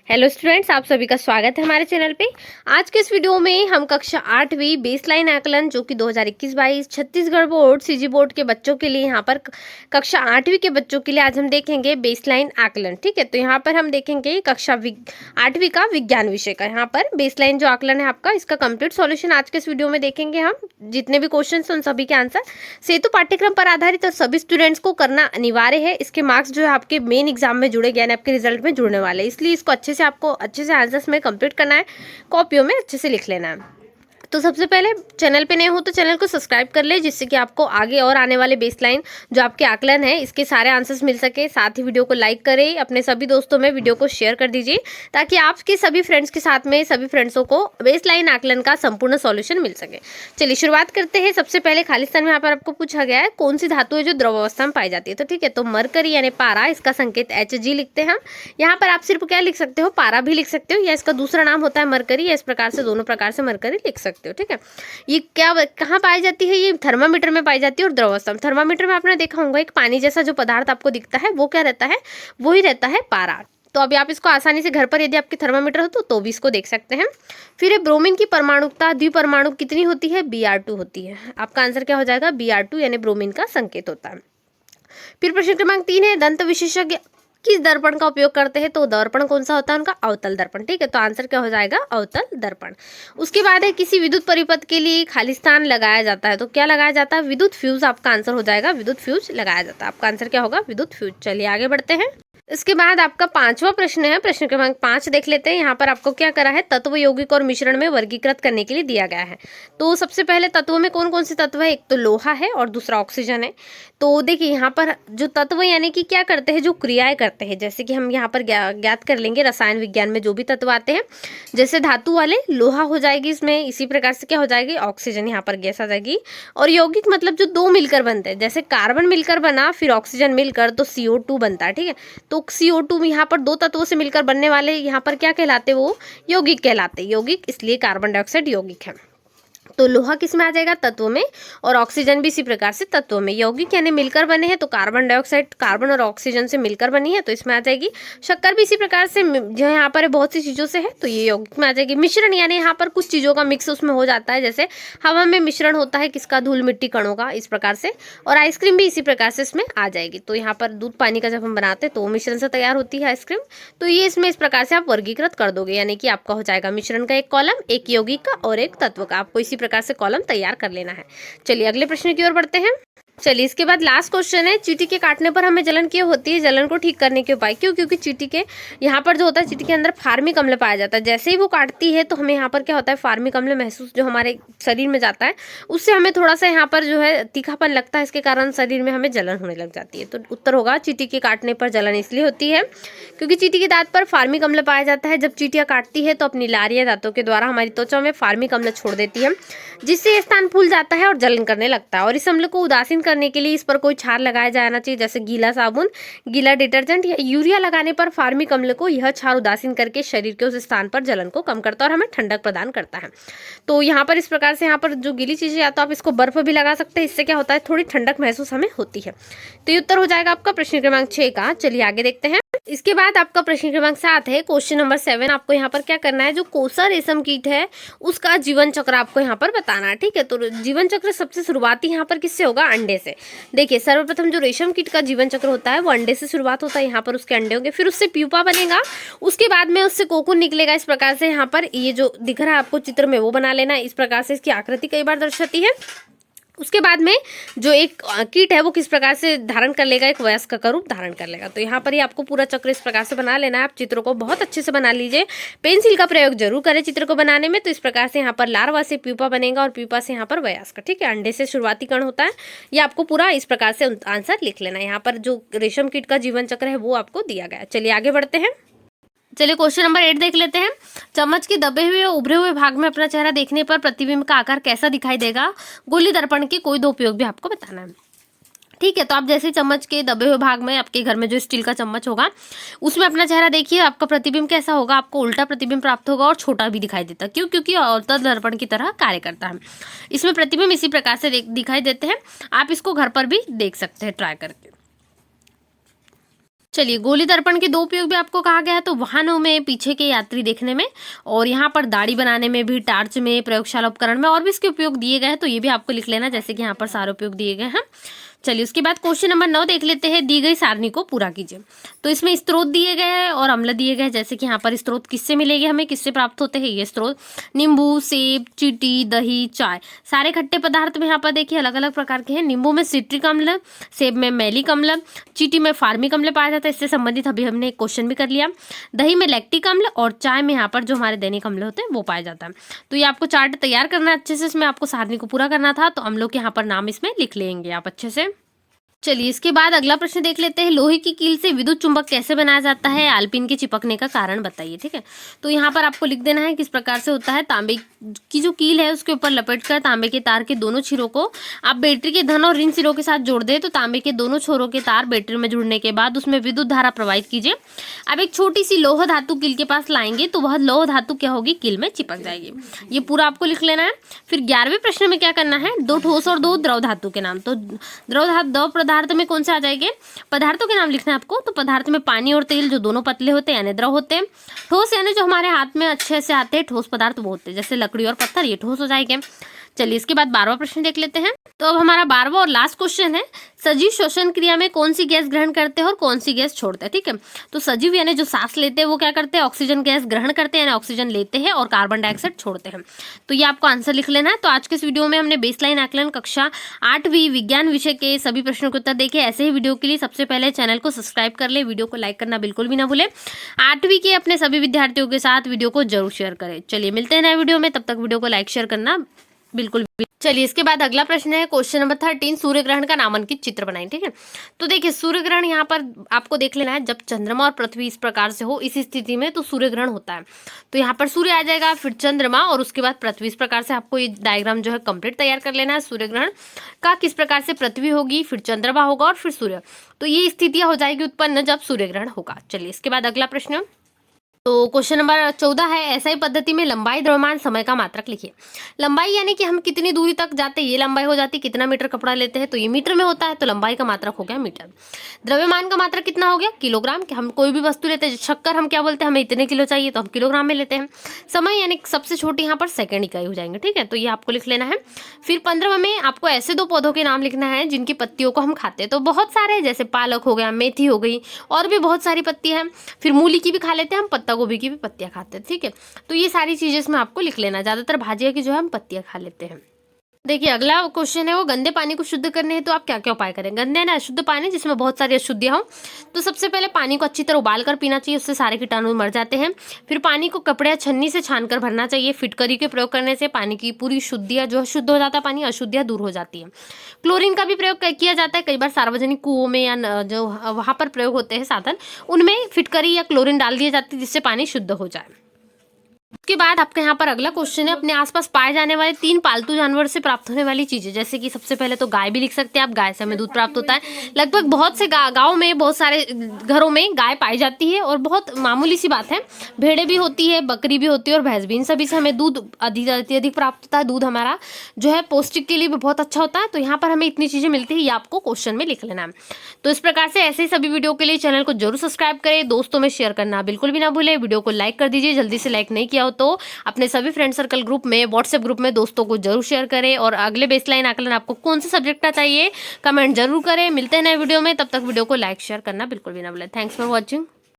Hello students, आप सभी का स्वागत है हमारे चैनल पे। आज के इस वीडियो में हम कक्षा 8वीं बेसलाइन आकलन जो कि 2021-22 छत्तीसगढ़ बोर्ड सीजी बोर्ड के बच्चों के लिए यहाँ पर कक्षा 8वीं के बच्चों के लिए आज हम देखेंगे बेसलाइन आकलन। ठीक है, तो यहाँ पर हम देखेंगे कक्षा 8वीं का विज्ञान विषय का यहाँ पर बेसलाइन जो आकलन है आपका, इसका कंप्लीट सॉल्यूशन आज के इस वीडियो में देखेंगे हम। जितने भी क्वेश्चन उन सभी के आंसर सेतु पाठ्यक्रम पर आधारित और सभी स्टूडेंट्स को करना अनिवार्य है। इसके मार्क्स जो है आपके मेन एग्जाम में जुड़े यानी आपके रिजल्ट में जुड़ने वाले, इसलिए इसको आपको अच्छे से आंसर्स में कंप्लीट करना है, कॉपियों में अच्छे से लिख लेना है। तो सबसे पहले चैनल पे नए हो तो चैनल को सब्सक्राइब कर ले, जिससे कि आपको आगे और आने वाले बेसलाइन जो आपके आकलन है इसके सारे आंसर्स मिल सके। साथ ही वीडियो को लाइक करें, अपने सभी दोस्तों में वीडियो को शेयर कर दीजिए ताकि आपके सभी फ्रेंड्स के साथ में सभी फ्रेंड्सों को बेसलाइन आकलन का संपूर्ण सॉल्यूशन मिल सके। चलिए शुरुआत करते हैं। सबसे पहले खाली स्थान में यहाँ पर आपको पूछा गया है कौन सी धातु है जो द्रव अवस्था में पाई जाती है। तो ठीक है, तो मरकरी यानी पारा, इसका संकेत Hg लिखते हैं हम। यहाँ पर आप सिर्फ क्या लिख सकते हो, पारा भी लिख सकते हो, या इसका दूसरा नाम होता है मरकरी, या इस प्रकार से दोनों प्रकार से मरकरी लिख सकते हो। ठीक है, ये क्या कहाँ पाई जाती है, ये थर्मामीटर में पाई जाती है और द्रव अवस्था में। थर्मामीटर में आपने देखा होगा एक पानी जैसा जो पदार्थ आपको दिखता है वो क्या रहता है, वो ही रहता है पारा। तो अभी आप इसको आसानी से घर पर यदि आपकी थर्मामीटर हो तो भी इसको देख सकते हैं। फिर ये ब्रोमीन की परमाणुकता द्विपरमाणु कितनी होती है, Br2 होती है। आपका आंसर क्या हो जाएगा, Br2 यानी ब्रोमीन का संकेत होता है। फिर प्रश्न क्रमांक 3 है दंत विशेषज्ञ किस दर्पण का उपयोग करते हैं। तो दर्पण कौन सा होता है उनका, अवतल दर्पण। ठीक है, तो आंसर क्या हो जाएगा, अवतल दर्पण। उसके बाद है किसी विद्युत परिपथ के लिए खाली स्थान लगाया जाता है। तो क्या लगाया जाता है, विद्युत फ्यूज। आपका आंसर हो जाएगा विद्युत फ्यूज लगाया जाता है। आपका आंसर क्या होगा, विद्युत फ्यूज। चलिए आगे बढ़ते हैं। इसके बाद आपका 5वां प्रश्न है, प्रश्न क्रमांक 5 देख लेते हैं। यहाँ पर आपको क्या करा है, तत्व यौगिक और मिश्रण में वर्गीकृत करने के लिए दिया गया है। तो सबसे पहले तत्वों में कौन कौन से तत्व है, एक तो लोहा है और दूसरा ऑक्सीजन है। तो देखिए यहाँ पर जो तत्व यानी कि क्या करते हैं, जो क्रियाएं करते हैं, जैसे कि हम यहाँ पर ज्ञात कर लेंगे रसायन विज्ञान में जो भी तत्व आते हैं। जैसे धातु वाले लोहा हो जाएगी इसमें, इसी प्रकार से क्या हो जाएगी, ऑक्सीजन यहाँ पर गैस आ जाएगी। और यौगिक मतलब जो दो मिलकर बनते हैं, जैसे कार्बन मिलकर बना फिर ऑक्सीजन मिलकर तो CO2 बनता है। ठीक है, तो CO2 यहाँ पर दो तत्वों से मिलकर बनने वाले यहाँ पर क्या कहलाते, वो यौगिक कहलाते। यौगिक इसलिए कार्बन डाइऑक्साइड यौगिक है। तो लोहा किस में आ जाएगा, तत्वों में, और ऑक्सीजन भी इसी प्रकार से तत्वों में। यौगिक यानी मिलकर बने हैं, तो कार्बन डाइऑक्साइड कार्बन और ऑक्सीजन से मिलकर बनी है तो इसमें आ जाएगी। शक्कर भी इसी प्रकार से जो यहाँ पर बहुत सी चीजों से है तो ये यौगिक में आ जाएगी। मिश्रण यानी यहाँ पर कुछ चीजों का मिक्स उसमें हो जाता है, जैसे हवा में मिश्रण होता है किसका, धूल मिट्टी कणों का, इस प्रकार से। और आइसक्रीम भी इसी प्रकार से इसमें आ जाएगी। तो यहाँ पर दूध पानी का जब हम बनाते हैं तो मिश्रण से तैयार होती है आइसक्रीम। तो ये इसमें इस प्रकार से आप वर्गीकृत कर दोगे, यानी कि आपका हो जाएगा मिश्रण का एक कॉलम, एक यौगिक का और एक तत्व का। आपको इसी प्रकार से कॉलम तैयार कर लेना है। चलिए अगले प्रश्न की ओर बढ़ते हैं। चलिए इसके बाद लास्ट क्वेश्चन है, चींटी के काटने पर हमें जलन क्यों होती है, जलन को ठीक करने के उपाय। क्यों, क्योंकि चींटी के यहाँ पर जो होता है, चींटी के अंदर फार्मिक अम्ल पाया जाता है। जैसे ही वो काटती है तो हमें यहाँ पर क्या होता है, फार्मिक अम्ल महसूस जो हमारे शरीर में जाता है, उससे हमें थोड़ा सा यहाँ पर जो है तीखापन लगता है, इसके कारण शरीर में हमें जलन होने लग जाती है। तो उत्तर होगा चींटी के काटने पर जलन इसलिए होती है क्योंकि चींटी के दांत पर फार्मिक अम्ल पाया जाता है। जब चींटियां काटती है तो अपनी लारिया दांतों के द्वारा हमारी त्वचा में फार्मिक अम्ल छोड़ देती है, जिससे ये स्थान फूल जाता है और जलन करने लगता है। और इस अम्ल को उदासीन करने के लिए इस पर कोई क्षार लगाया जाना चाहिए, जैसे गीला साबुन, गीला डिटर्जेंट या यूरिया लगाने पर फार्मिक अम्ल को यह क्षार उदासीन करके शरीर के उस स्थान पर जलन को कम करता है और हमें ठंडक प्रदान करता है। तो यहाँ पर इस प्रकार से यहाँ पर जो गीली चीजें, या तो आप इसको बर्फ भी लगा सकते हैं, इससे क्या होता है, थोड़ी ठंडक महसूस हमें होती है। तो ये उत्तर हो जाएगा आपका प्रश्न क्रमांक 6 का। चलिए आगे देखते हैं। इसके बाद आपका प्रश्न क्रमांक 7 है, क्वेश्चन नंबर 7। आपको यहाँ पर क्या करना है, जो कोसा रेशम कीट है उसका जीवन चक्र आपको यहाँ पर बताना है। ठीक है, तो जीवन चक्र सबसे शुरुआती यहाँ पर किससे होगा, अंडे से। देखिए सर्वप्रथम जो रेशम कीट का जीवन चक्र होता है वो अंडे से शुरुआत होता है। यहाँ पर उसके अंडे होंगे, फिर उससे प्यूपा बनेगा, उसके बाद में उससे कोकून निकलेगा। इस प्रकार से यहाँ पर ये जो दिख रहा है आपको चित्र में वो बना लेना। इस प्रकार से इसकी आकृति कई बार दर्शाती है। उसके बाद में जो एक कीट है वो किस प्रकार से धारण कर लेगा, एक वयस्क का रूप धारण कर लेगा। तो यहाँ पर ही आपको पूरा चक्र इस प्रकार से बना लेना है। आप चित्रों को बहुत अच्छे से बना लीजिए, पेंसिल का प्रयोग जरूर करें चित्र को बनाने में। तो इस प्रकार से यहाँ पर लार्वा से प्यूपा बनेगा और प्यूपा से यहाँ पर वयस्क। ठीक है, अंडे से शुरुआती कण होता है। ये आपको पूरा इस प्रकार से आंसर लिख लेना है। यहाँ पर जो रेशम कीट का जीवन चक्र है वो आपको दिया गया है। चलिए आगे बढ़ते हैं। चलिए क्वेश्चन नंबर 8 देख लेते हैं। चम्मच के दबे हुए उभरे हुए भाग में अपना चेहरा देखने पर प्रतिबिंब का आकार कैसा दिखाई देगा। गोली दर्पण के कोई दो उपयोग भी आपको बताना है। ठीक है, तो आप जैसे चम्मच के दबे हुए भाग में आपके घर में जो स्टील का चम्मच होगा उसमें अपना चेहरा देखिए, आपका प्रतिबिंब कैसा होगा, आपको उल्टा प्रतिबिंब प्राप्त होगा और छोटा भी दिखाई देता है। क्यों, क्योंकि अवतल दर्पण की तरह कार्य करता है। इसमें प्रतिबिंब इसी प्रकार से दिखाई देते हैं। आप इसको घर पर भी देख सकते हैं ट्राई करके। चलिए, गोली दर्पण के 2 उपयोग भी आपको कहा गया है, तो वाहनों में पीछे के यात्री देखने में और यहाँ पर दाढ़ी बनाने में भी, टार्च में, प्रयोगशाला उपकरण में और भी इसके उपयोग दिए गए हैं, तो ये भी आपको लिख लेना, जैसे कि यहाँ पर सारे उपयोग दिए गए हैं। चलिए, उसके बाद क्वेश्चन नंबर 9 देख लेते हैं। दी गई सारणी को पूरा कीजिए। तो इसमें स्रोत दिए गए हैं और अम्ल दिए गए हैं, जैसे कि यहाँ पर स्रोत किससे मिलेंगे, हमें किससे प्राप्त होते हैं ये स्रोत, नींबू, सेब, चींटी, दही, चाय, सारे खट्टे पदार्थ में यहाँ पर देखिए अलग अलग प्रकार के हैं। नींबू में सिट्रिक अम्ल, सेब में मैलिक अम्ल, चींटी में फार्मिक अम्ल पाया जाता है, इससे संबंधित अभी हमने एक क्वेश्चन भी कर लिया। दही में लैक्टिक अम्ल और चाय में यहाँ पर जो हमारे दैनिक अम्ल होते हैं वो पाया जाता है। तो ये आपको चार्ट तैयार करना है अच्छे से, इसमें आपको सारणी को पूरा करना था, तो अम्लों के यहाँ पर नाम इसमें लिख लेंगे आप अच्छे से। चलिए, इसके बाद अगला प्रश्न देख लेते हैं। लोहे की कील से विद्युत चुंबक कैसे बनाया जाता है, आलपीन के चिपकने का कारण बताइए। ठीक है, तो यहाँ पर आपको लिख देना है किस प्रकार से होता है। तांबे की जो कील है उसके ऊपर लपेटकर तांबे के तार के दोनों सिरों को आप बैटरी के धन और ऋण सिरों के साथ जोड़ दे, तो तांबे के दोनों छोरों के तार बैटरी में जुड़ने के बाद उसमें विद्युत धारा प्रवाहित कीजिए। अब एक छोटी सी लोह धातु कील के पास लाएंगे तो वह लोह धातु क्या होगी, कील में चिपक जाएगी। ये पूरा आपको लिख लेना है। फिर 11वें प्रश्न में क्या करना है, 2 ठोस और 2 द्रव धातु के नाम। तो द्रव पदार्थ में कौन से आ जाएंगे, पदार्थों के नाम लिखना है आपको। तो पदार्थ में पानी और तेल जो दोनों पतले होते हैं यानी द्रव होते हैं। ठोस यानी जो हमारे हाथ में अच्छे से आते हैं ठोस पदार्थ वो होते हैं, जैसे लकड़ी और पत्थर, ये ठोस हो जाएंगे। चलिए, इसके बाद 12वां प्रश्न देख लेते हैं। तो अब हमारा 12वां और लास्ट क्वेश्चन है, सजीव श्वसन क्रिया में कौन सी गैस ग्रहण करते हैं और कौन सी गैस छोड़ते हैं। ठीक है, तो सजीव यानी जो सांस लेते हैं वो क्या करते हैं, ऑक्सीजन गैस ग्रहण करते हैं यानी ऑक्सीजन लेते हैं और कार्बन डाइऑक्साइड छोड़ते हैं। तो ये आपको आंसर लिख लेना है। तो आज के इस वीडियो में हमने बेसलाइन आकलन कक्षा 8वीं विज्ञान विषय के सभी प्रश्नों के उत्तर देखे। ऐसे ही वीडियो के लिए सबसे पहले चैनल को सब्सक्राइब कर ले, वीडियो को लाइक करना बिल्कुल भी ना भूले। 8वीं के अपने सभी विद्यार्थियों के साथ वीडियो को जरूर शेयर करें। चलिए, मिलते हैं नए वीडियो में, तब तक वीडियो को लाइक शेयर करना बिल्कुल भी। चलिए, इसके बाद अगला प्रश्न है क्वेश्चन नंबर 13, सूर्य ग्रहण का नामांकित चित्र बनाएं। ठीक है, तो देखिए सूर्य ग्रहण यहाँ पर आपको देख लेना है, जब चंद्रमा और पृथ्वी इस प्रकार से हो, इस स्थिति में तो सूर्य ग्रहण होता है। तो यहाँ पर सूर्य आ जाएगा, फिर चंद्रमा और उसके बाद पृथ्वी। इस प्रकार से आपको ये डायग्राम जो है कंप्लीट तैयार कर लेना है सूर्य ग्रहण का, किस प्रकार से पृथ्वी होगी, फिर चंद्रमा होगा और फिर सूर्य। तो ये स्थितियां हो जाएगी उत्पन्न जब सूर्य ग्रहण होगा। चलिए, इसके बाद अगला प्रश्न, तो क्वेश्चन नंबर 14 है, एसआई पद्धति में लंबाई, द्रव्यमान, समय का मात्रक लिखिए। लंबाई यानी कि हम कितनी दूरी तक जाते हैं, ये लंबाई हो जाती है। कितना मीटर कपड़ा लेते हैं तो ये मीटर में होता है, तो लंबाई का मात्रक हो गया मीटर। द्रव्यमान का मात्रक कितना हो गया, किलोग्राम। कि हम कोई भी वस्तु लेते हैं, शक्कर हम क्या बोलते हैं, हमें इतने किलो चाहिए तो हम किलोग्राम में लेते हैं। समय यानी सबसे छोटी यहाँ पर सेकेंड इकाई हो जाएंगे। ठीक है, तो ये आपको लिख लेना है। फिर 15वें में आपको ऐसे 2 पौधों के नाम लिखना है जिनकी पत्तियों को हम खाते हैं। तो बहुत सारे, जैसे पालक हो गया, मेथी हो गई, और भी बहुत सारी पत्ती है। फिर मूली की भी खा लेते हैं हम, पत्ता गोभी की भी पत्तियां खाते हैं। ठीक है, तो ये सारी चीजें इसमें आपको लिख लेना। ज्यादातर भाजिया की जो है हम पत्तियां खा लेते हैं। देखिए, अगला क्वेश्चन है वो, गंदे पानी को शुद्ध करने हैं तो आप क्या क्या उपाय करें। गंदे ना अशुद्ध पानी जिसमें बहुत सारी अशुद्धियां हो, तो सबसे पहले पानी को अच्छी तरह उबाल कर पीना चाहिए, उससे सारे कीटाणु मर जाते हैं। फिर पानी को कपड़े या छन्नी से छान कर भरना चाहिए। फिटकरी के प्रयोग करने से पानी की पूरी शुद्धियां जो शुद्ध हो जाता है, पानी अशुद्धियां दूर हो जाती है। क्लोरीन का भी प्रयोग किया जाता है, कई बार सार्वजनिक कुओं में या जो वहां पर प्रयोग होते हैं साधन, उनमें फिटकरी या क्लोरीन डाल दिए जाती है जिससे पानी शुद्ध हो जाए। उसके बाद आपके यहाँ पर अगला क्वेश्चन है, अपने आसपास पाए जाने वाले 3 पालतू जानवर से प्राप्त होने वाली चीजें। जैसे कि सबसे पहले तो गाय भी लिख सकते हैं आप, गाय से हमें दूध प्राप्त होता है। लगभग बहुत से गाँव में, बहुत सारे घरों में गाय पाई जाती है और बहुत मामूली सी बात है। भेड़ें भी होती है, बकरी भी होती है और भैंस भी, इन सभी से हमें दूध अधिक प्राप्त होता है। दूध हमारा जो है पौष्टिक के लिए भी बहुत अच्छा होता है। तो यहाँ पर हमें इतनी चीजें मिलती है, ये आपको क्वेश्चन में लिख लेना है। तो इस प्रकार से ऐसे ही सभी वीडियो के लिए चैनल को जरूर सब्सक्राइब करें, दोस्तों में शेयर करना बिल्कुल भी ना भूलें। वीडियो को लाइक कर दीजिए, जल्दी से लाइक नहीं किया हो तो अपने सभी फ्रेंड सर्कल ग्रुप में, व्हाट्सएप ग्रुप में दोस्तों को जरूर शेयर करें। और अगले बेसलाइन आकलन आपको कौन से सब्जेक्ट का चाहिए कमेंट जरूर करें। मिलते हैं नए वीडियो में, तब तक वीडियो को लाइक शेयर करना बिल्कुल भी ना भूलें। Thanks for watching.